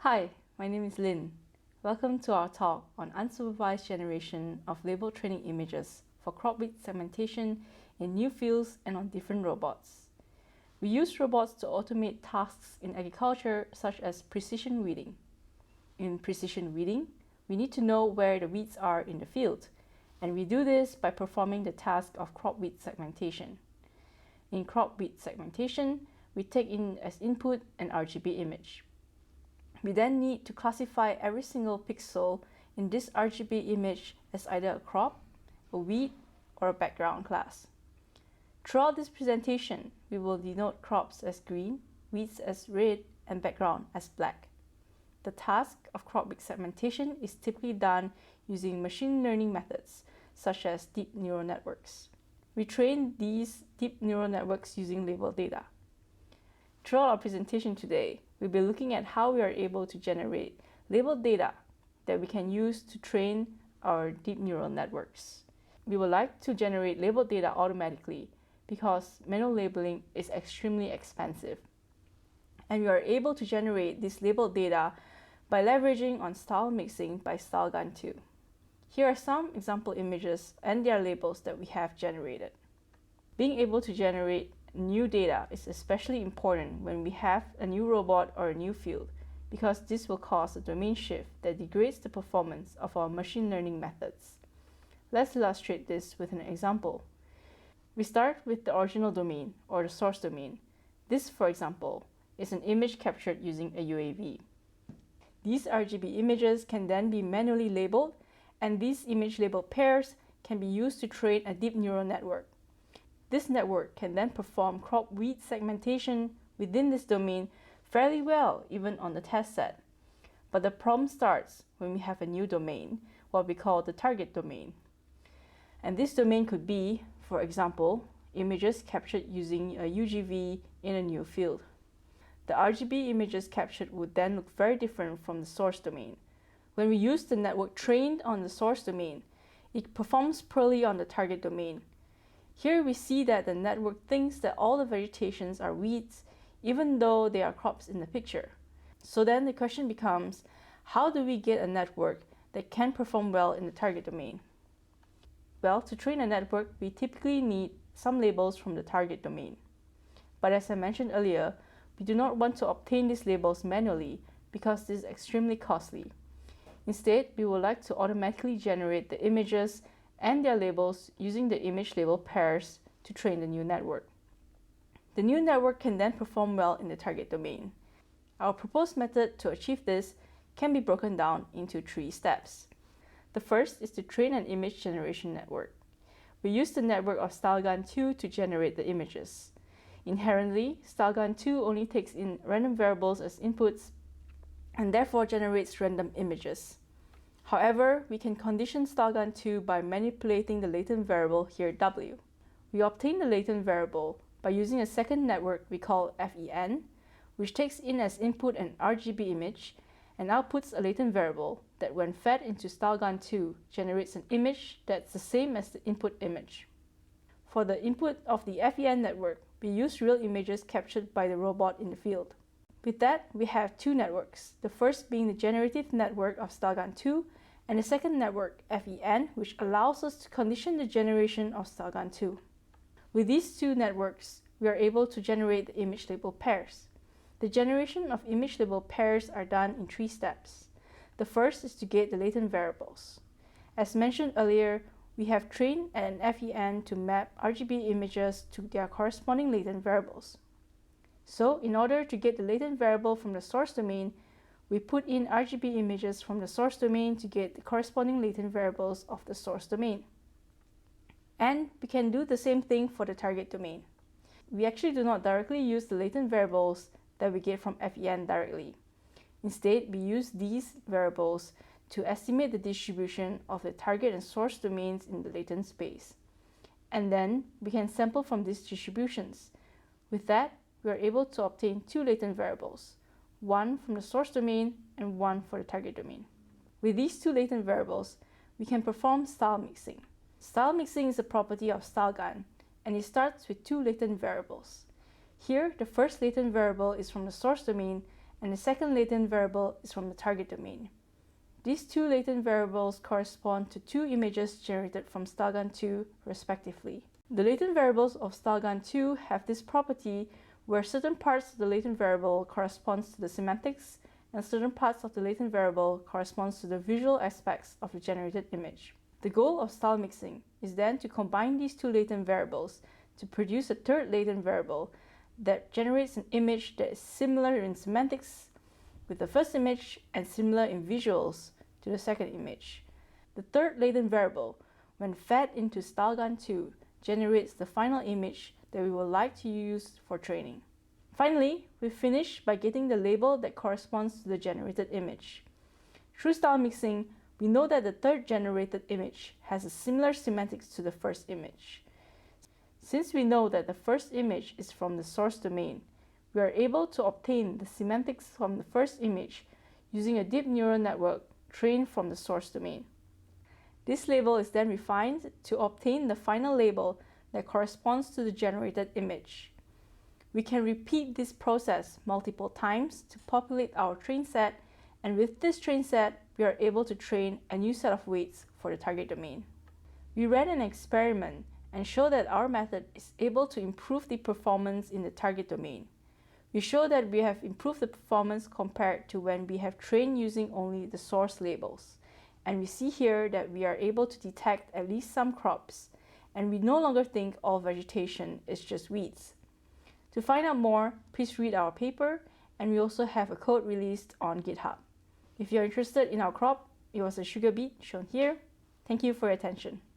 Hi, my name is Lynn. Welcome to our talk on unsupervised generation of label training images for CropWeed segmentation in new fields and on different robots. We use robots to automate tasks in agriculture such as precision weeding. In precision weeding, we need to know where the weeds are in the field, and we do this by performing the task of CropWeed segmentation. In CropWeed segmentation, we take in as input an RGB image. We then need to classify every single pixel in this RGB image as either a crop, a weed, or a background class. Throughout this presentation, we will denote crops as green, weeds as red, and background as black. The task of CropWeed segmentation is typically done using machine learning methods, such as deep neural networks. We train these deep neural networks using label data. Throughout our presentation today, we'll be looking at how we are able to generate labeled data that we can use to train our deep neural networks. We would like to generate labeled data automatically because manual labeling is extremely expensive. And we are able to generate this labeled data by leveraging on style mixing by StyleGun2. Here are some example images and their labels that we have generated. Being able to generate new data is especially important when we have a new robot or a new field, because this will cause a domain shift that degrades the performance of our machine learning methods. Let's illustrate this with an example. We start with the original domain or the source domain. This, for example, is an image captured using a UAV. These RGB images can then be manually labeled, and these image label pairs can be used to train a deep neural network. This network can then perform CropWeed segmentation within this domain fairly well, even on the test set. But the problem starts when we have a new domain, what we call the target domain. And this domain could be, for example, images captured using a UGV in a new field. The RGB images captured would then look very different from the source domain. When we use the network trained on the source domain, it performs poorly on the target domain. Here we see that the network thinks that all the vegetations are weeds, even though they are crops in the picture. So then the question becomes, how do we get a network that can perform well in the target domain? Well, to train a network, we typically need some labels from the target domain. But as I mentioned earlier, we do not want to obtain these labels manually because this is extremely costly. Instead, we would like to automatically generate the images and their labels using the image label pairs to train the new network. The new network can then perform well in the target domain. Our proposed method to achieve this can be broken down into 3 steps. The first is to train an image generation network. We use the network of StyleGun2 to generate the images. Inherently, StyleGun2 only takes in random variables as inputs and therefore generates random images. However, we can condition StyleGun2 by manipulating the latent variable here W. We obtain the latent variable by using a second network we call FEN, which takes in as input an RGB image and outputs a latent variable that, when fed into StyleGun2, generates an image that's the same as the input image. For the input of the FEN network, we use real images captured by the robot in the field. With that, we have 2 networks, the first being the generative network of StyleGun2, and the second network, FEN, which allows us to condition the generation of StyleGun2. With these 2 networks, we are able to generate the image label pairs. The generation of image label pairs are done in 3 steps. The first is to get the latent variables. As mentioned earlier, we have trained an FEN to map RGB images to their corresponding latent variables. So, in order to get the latent variable from the source domain, we put in RGB images from the source domain to get the corresponding latent variables of the source domain. And we can do the same thing for the target domain. We actually do not directly use the latent variables that we get from FEN directly. Instead, we use these variables to estimate the distribution of the target and source domains in the latent space. And then we can sample from these distributions. With that, we are able to obtain 2 latent variables, one from the source domain and one for the target domain. With these 2 latent variables, we can perform style mixing. Style mixing is a property of StyleGun, and it starts with 2 latent variables. Here, the first latent variable is from the source domain and the second latent variable is from the target domain. These two latent variables correspond to two images generated from StyleGun2 respectively. The latent variables of StyleGun2 have this property where certain parts of the latent variable corresponds to the semantics and certain parts of the latent variable corresponds to the visual aspects of the generated image. The goal of style mixing is then to combine these two latent variables to produce a third latent variable that generates an image that is similar in semantics with the first image and similar in visuals to the second image. The third latent variable, when fed into StyleGun2, generates the final image that we would like to use for training. Finally, we finish by getting the label that corresponds to the generated image. Through style mixing, we know that the third generated image has a similar semantics to the first image. Since we know that the first image is from the source domain, we are able to obtain the semantics from the first image using a deep neural network trained from the source domain. This label is then refined to obtain the final label that corresponds to the generated image. We can repeat this process multiple times to populate our train set, and with this train set, we are able to train a new set of weights for the target domain. We ran an experiment and show that our method is able to improve the performance in the target domain. We show that we have improved the performance compared to when we have trained using only the source labels. And we see here that we are able to detect at least some crops, and we no longer think all vegetation is just weeds. To find out more, please read our paper, and we also have a code released on GitHub. If you're interested in our crop, it was a sugar beet shown here. Thank you for your attention.